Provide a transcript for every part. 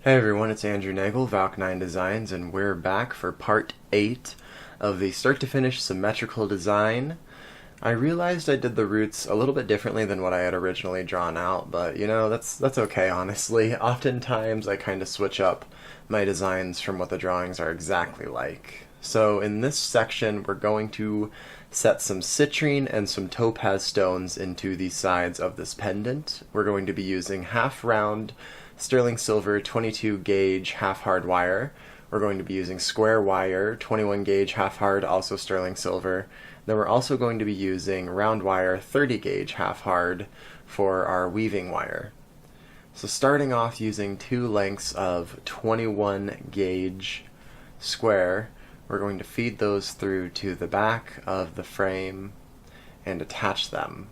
Hey everyone, it's Andrew Nagel, Valk9 Designs, and we're back for part 8 of the start to finish symmetrical design. I realized I did the roots a little bit differently than what I had originally drawn out, but you know, that's okay honestly. Oftentimes I kind of switch up my designs from what the drawings are exactly like. So in this section we're going to set some citrine and some topaz stones into the sides of this pendant. We're going to be using half round sterling silver 22 gauge half hard wire. We're going to be using square wire 21 gauge half hard, also sterling silver. Then we're also going to be using round wire 30 gauge half hard for our weaving wire. So starting off using two lengths of 21 gauge square, we're going to feed those through to the back of the frame and attach them.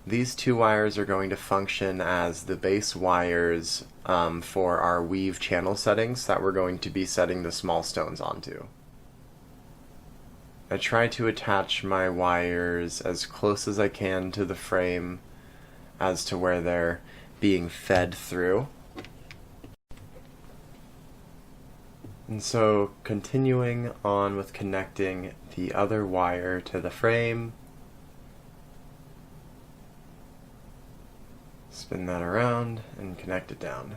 These two wires are going to function as the base wires for our weave channel settings that we're going to be setting the small stones onto. I try to attach my wires as close as I can to the frame as to where they're being fed through. And so continuing on with connecting the other wire to the frame, spin that around and connect it down.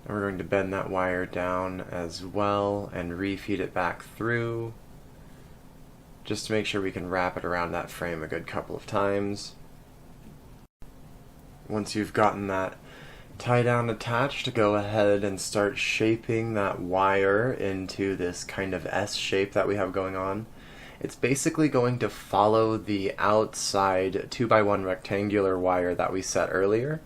And we're going to bend that wire down as well and refeed it back through, just to make sure we can wrap it around that frame a good couple of times. Once you've gotten that tie down attached, go ahead and start shaping that wire into this kind of S shape that we have going on. It's basically going to follow the outside 2x1 rectangular wire that we set earlier.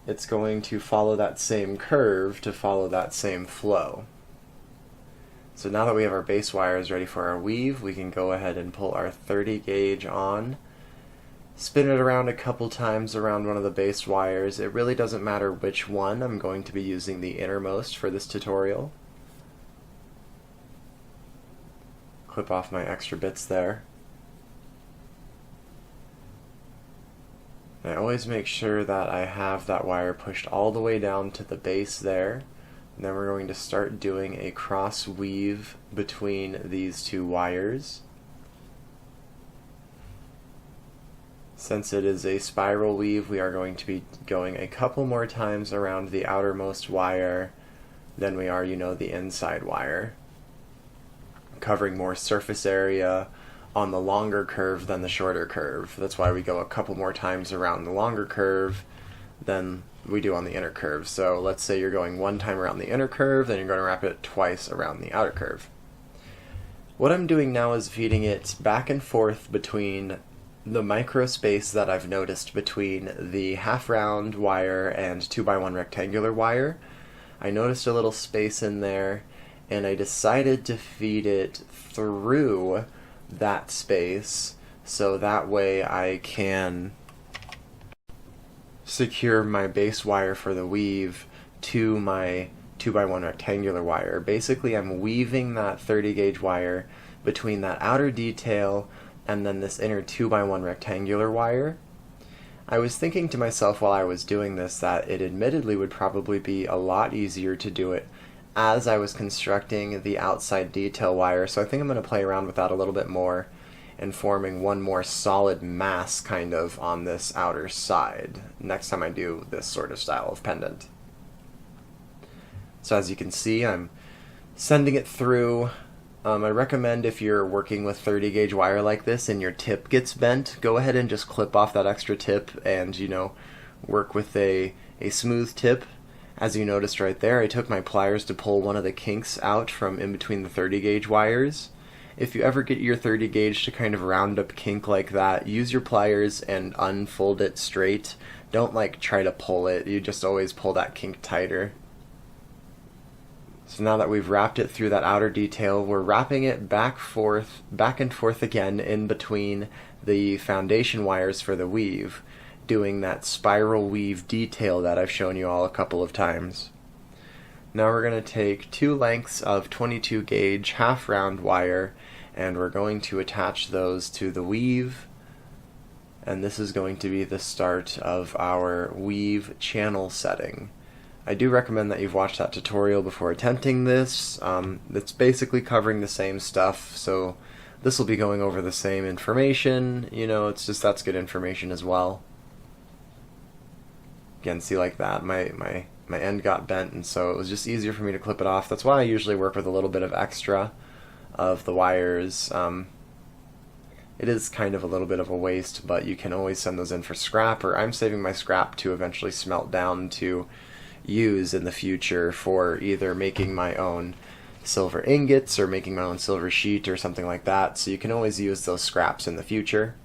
It's going to follow that same curve to follow that same flow. So now that we have our base wires ready for our weave, we can go ahead and pull our 30 gauge on, spin it around a couple times around one of the base wires. It really doesn't matter which one. I'm going to be using the innermost for this tutorial. Clip off my extra bits there. And I always make sure that I have that wire pushed all the way down to the base there. And then we're going to start doing a cross weave between these two wires. Since it is a spiral weave, we are going to be going a couple more times around the outermost wire than we are, the inside wire, covering more surface area on the longer curve than the shorter curve. That's why we go a couple more times around the longer curve than we do on the inner curve. So let's say you're going one time around the inner curve, then you're going to wrap it twice around the outer curve. What I'm doing now is feeding it back and forth between the micro space that I've noticed between the half round wire and 2x1 rectangular wire. I noticed a little space in there, and I decided to feed it through that space so that way I can secure my base wire for the weave to my 2x1 rectangular wire. Basically, I'm weaving that 30 gauge wire between that outer detail and then this inner 2x1 rectangular wire. I was thinking to myself while I was doing this that it admittedly would probably be a lot easier to do it as I was constructing the outside detail wire, so I think I'm going to play around with that a little bit more and forming one more solid mass kind of on this outer side next time I do this sort of style of pendant. So as you can see, I'm sending it through. I recommend if you're working with 30 gauge wire like this and your tip gets bent, go ahead and just clip off that extra tip and, work with a smooth tip. As you noticed right there, I took my pliers to pull one of the kinks out from in between the 30 gauge wires. If you ever get your 30 gauge to kind of round up kink like that, use your pliers and unfold it straight. Don't try to pull it, you just always pull that kink tighter. So now that we've wrapped it through that outer detail, we're wrapping it back and forth again in between the foundation wires for the weave, doing that spiral weave detail that I've shown you all a couple of times. Now we're going to take two lengths of 22 gauge half round wire and we're going to attach those to the weave and this is going to be the start of our weave channel setting. I do recommend that you've watched that tutorial before attempting this. It's basically covering the same stuff, so this will be going over the same information. You know, it's just that's good information as well. Again, see, like that, my end got bent, and so it was just easier for me to clip it off. That's why I usually work with a little bit of extra of the wires. It is kind of a little bit of a waste, but you can always send those in for scrap, or I'm saving my scrap to eventually smelt down to use in the future for either making my own silver ingots or making my own silver sheet or something like that. So you can always use those scraps in the future.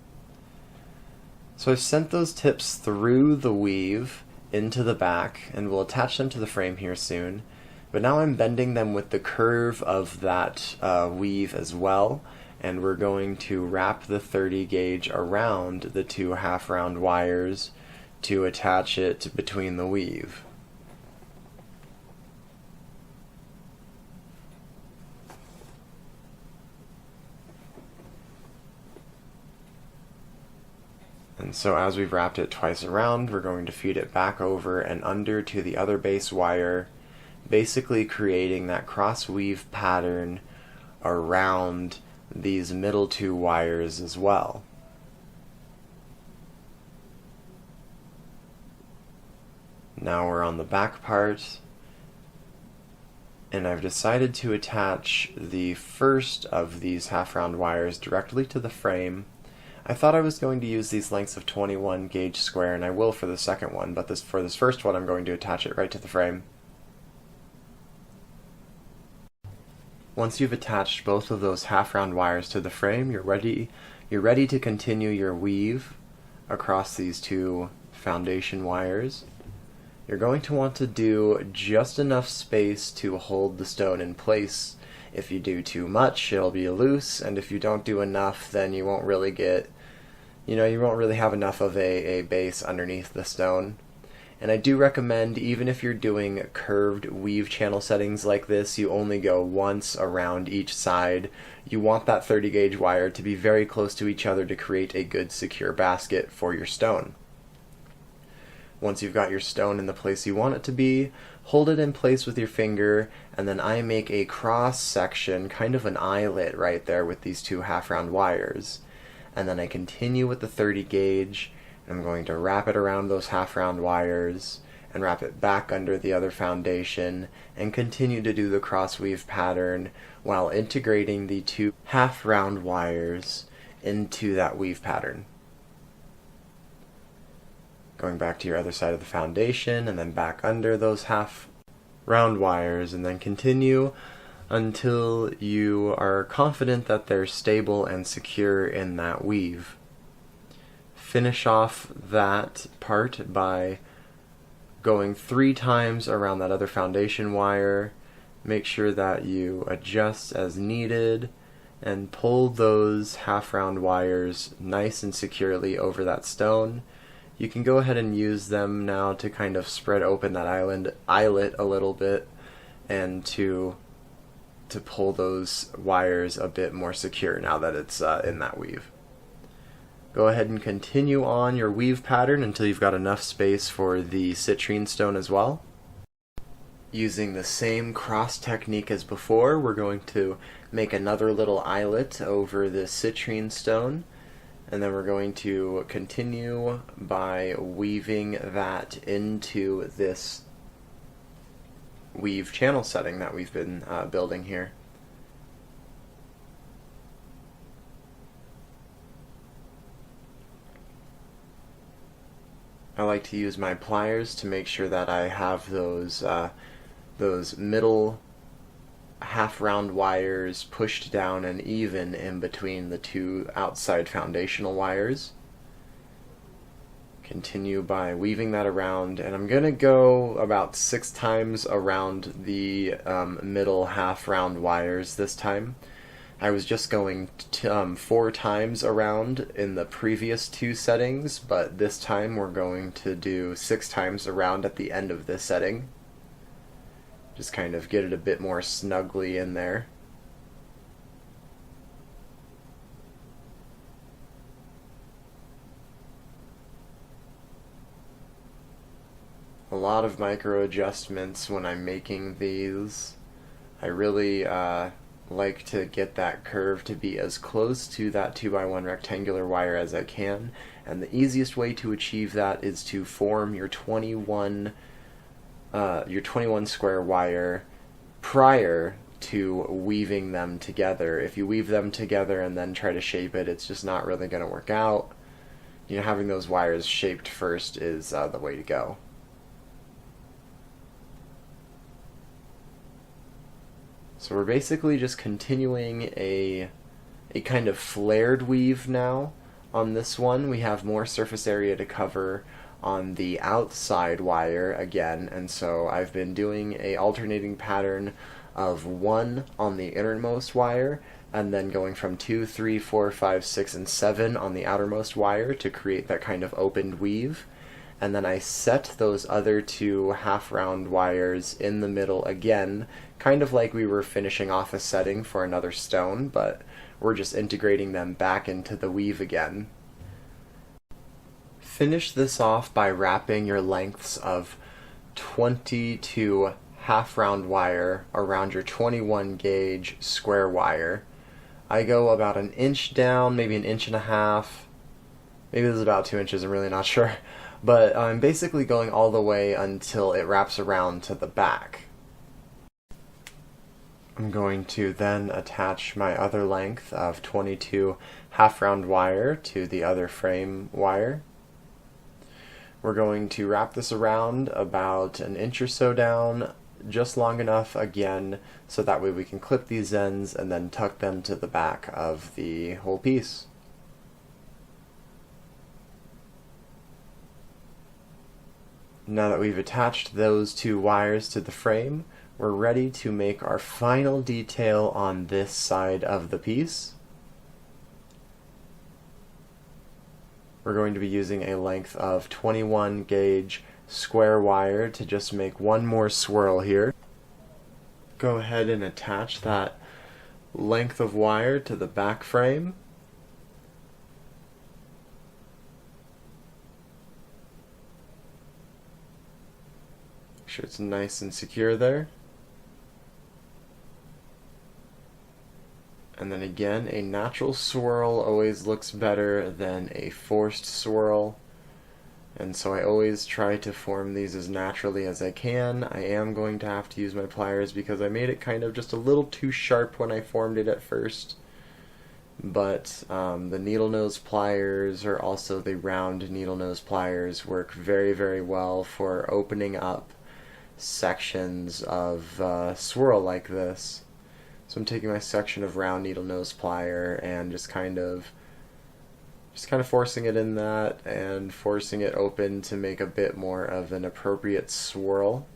So I've sent those tips through the weave into the back, and we'll attach them to the frame here soon. But now I'm bending them with the curve of that weave as well, and we're going to wrap the 30 gauge around the two half-round wires to attach it between the weave. And so as we've wrapped it twice around, we're going to feed it back over and under to the other base wire, basically creating that cross weave pattern around these middle two wires as well. Now we're on the back part, and I've decided to attach the first of these half-round wires directly to the frame. I thought I was going to use these lengths of 21 gauge square, and I will for the second one, but for this first one I'm going to attach it right to the frame. Once you've attached both of those half-round wires to the frame, you're ready to continue your weave across these two foundation wires. You're going to want to do just enough space to hold the stone in place. If you do too much, it'll be loose, and if you don't do enough, then you won't really get, you won't really have enough of a base underneath the stone. And I do recommend, even if you're doing curved weave channel settings like this, you only go once around each side. You want that 30 gauge wire to be very close to each other to create a good secure basket for your stone. Once you've got your stone in the place you want it to be, hold it in place with your finger, and then I make a cross section, kind of an eyelet right there with these two half-round wires. And then I continue with the 30 gauge, and I'm going to wrap it around those half-round wires, and wrap it back under the other foundation, and continue to do the cross weave pattern while integrating the two half-round wires into that weave pattern. Going back to your other side of the foundation, and then back under those half-round wires, and then continue until you are confident that they're stable and secure in that weave. Finish off that part by going 3 times around that other foundation wire. Make sure that you adjust as needed, and pull those half-round wires nice and securely over that stone. You can go ahead and use them now to kind of spread open that eyelet a little bit, and to pull those wires a bit more secure now that it's in that weave. Go ahead and continue on your weave pattern until you've got enough space for the citrine stone as well. Using the same cross technique as before, we're going to make another little eyelet over the citrine stone, and then we're going to continue by weaving that into this weave channel setting that we've been building here. I like to use my pliers to make sure that I have those middle half-round wires pushed down and even in between the two outside foundational wires. Continue by weaving that around, and I'm going to go about 6 times around the middle half-round wires this time. I was just going 4 times around in the previous 2 settings, but this time we're going to do 6 times around at the end of this setting. Just kind of get it a bit more snugly in there. lot of micro adjustments when I'm making these. I really like to get that curve to be as close to that 2x1 rectangular wire as I can, and the easiest way to achieve that is to form your 21 square wire prior to weaving them together. If you weave them together and then try to shape it, it's just not really going to work out. Having those wires shaped first is the way to go. So we're basically just continuing a kind of flared weave now on this one. We have more surface area to cover on the outside wire again, and so I've been doing a alternating pattern of 1 on the innermost wire, and then going from 2, 3, 4, 5, 6, and 7 on the outermost wire to create that kind of opened weave. And then I set those other 2 half-round wires in the middle again, kind of like we were finishing off a setting for another stone, but we're just integrating them back into the weave again. Finish this off by wrapping your lengths of 22 half-round wire around your 21 gauge square wire. I go about 1 inch down, maybe 1.5 inches. Maybe this is about 2 inches, I'm really not sure. But I'm basically going all the way until it wraps around to the back. I'm going to then attach my other length of 22 half-round wire to the other frame wire. We're going to wrap this around about 1 inch or so down, just long enough again so that way we can clip these ends and then tuck them to the back of the whole piece. Now that we've attached those 2 wires to the frame, we're ready to make our final detail on this side of the piece. We're going to be using a length of 21 gauge square wire to just make one more swirl here. Go ahead and attach that length of wire to the back frame. Make sure it's nice and secure there. And then again, a natural swirl always looks better than a forced swirl. And so I always try to form these as naturally as I can. I am going to have to use my pliers because I made it kind of just a little too sharp when I formed it at first. But the needle nose pliers, or also the round needle nose pliers, work very, very well for opening up sections of swirl like this. So I'm taking my section of round needle nose plier and just kind of forcing it in that and forcing it open to make a bit more of an appropriate swirl.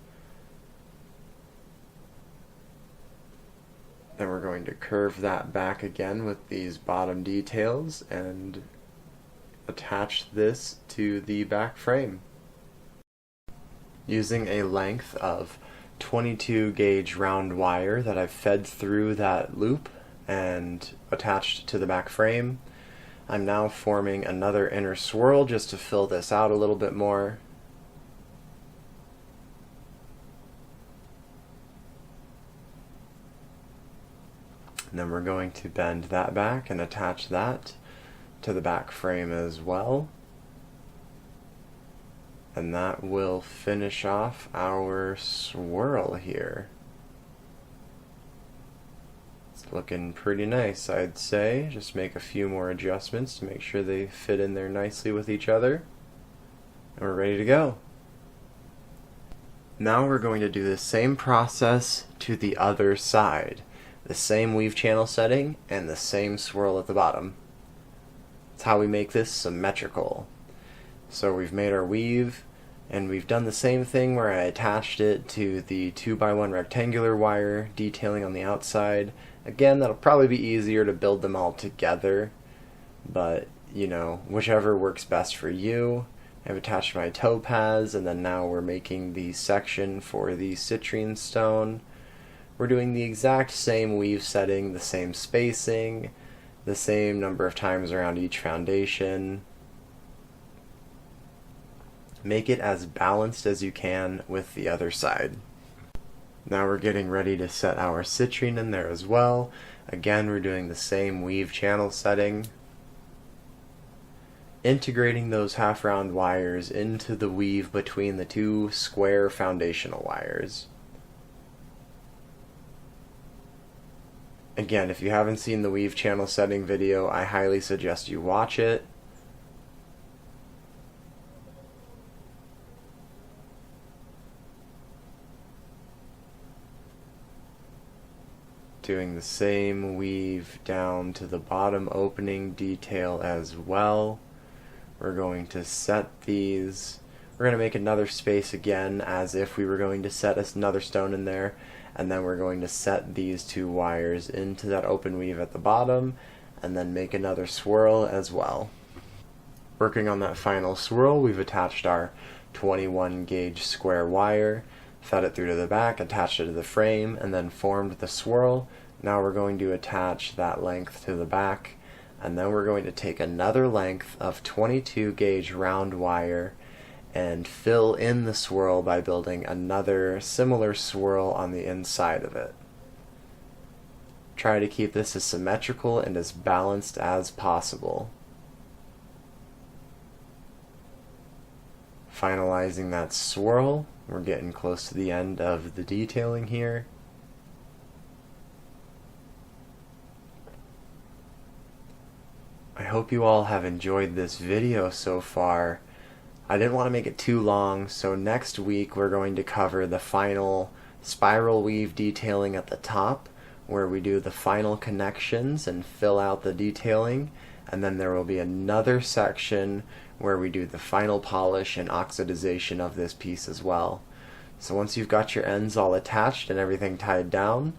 Then we're going to curve that back again with these bottom details and attach this to the back frame. Using a length of 22 gauge round wire that I've fed through that loop and attached to the back frame, I'm now forming another inner swirl just to fill this out a little bit more. And then we're going to bend that back and attach that to the back frame as well. And that will finish off our swirl here. It's looking pretty nice, I'd say. Just make a few more adjustments to make sure they fit in there nicely with each other. And we're ready to go. Now we're going to do the same process to the other side. The same weave channel setting and the same swirl at the bottom. That's how we make this symmetrical. So we've made our weave, and we've done the same thing where I attached it to the 2x1 rectangular wire detailing on the outside. Again, that'll probably be easier to build them all together, but whichever works best for you. I've attached my topaz, and then now we're making the section for the citrine stone. We're doing the exact same weave setting, the same spacing, the same number of times around each foundation. Make it as balanced as you can with the other side. Now we're getting ready to set our citrine in there as well. Again, we're doing the same weave channel setting, integrating those half-round wires into the weave between the two square foundational wires. Again, if you haven't seen the weave channel setting video, I highly suggest you watch it. Doing the same weave down to the bottom opening detail as well. We're going to set these. We're going to make another space again as if we were going to set another stone in there, and then we're going to set these two wires into that open weave at the bottom and then make another swirl as well. Working on that final swirl, we've attached our 21 gauge square wire, fed it through to the back, attached it to the frame, and then formed the swirl. Now we're going to attach that length to the back, and then we're going to take another length of 22 gauge round wire and fill in the swirl by building another similar swirl on the inside of it. Try to keep this as symmetrical and as balanced as possible. Finalizing that swirl, we're getting close to the end of the detailing here. I hope you all have enjoyed this video so far. I didn't want to make it too long, so next week we're going to cover the final spiral weave detailing at the top, where we do the final connections and fill out the detailing, and then there will be another section where we do the final polish and oxidization of this piece as well. So once you've got your ends all attached and everything tied down,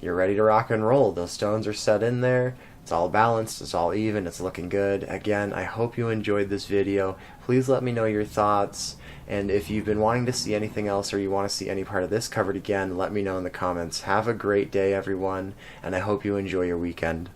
you're ready to rock and roll. Those stones are set in there, it's all balanced, it's all even, it's looking good. Again, I hope you enjoyed this video. Please let me know your thoughts, and if you've been wanting to see anything else or you want to see any part of this covered again, let me know in the comments. Have a great day, everyone, and I hope you enjoy your weekend.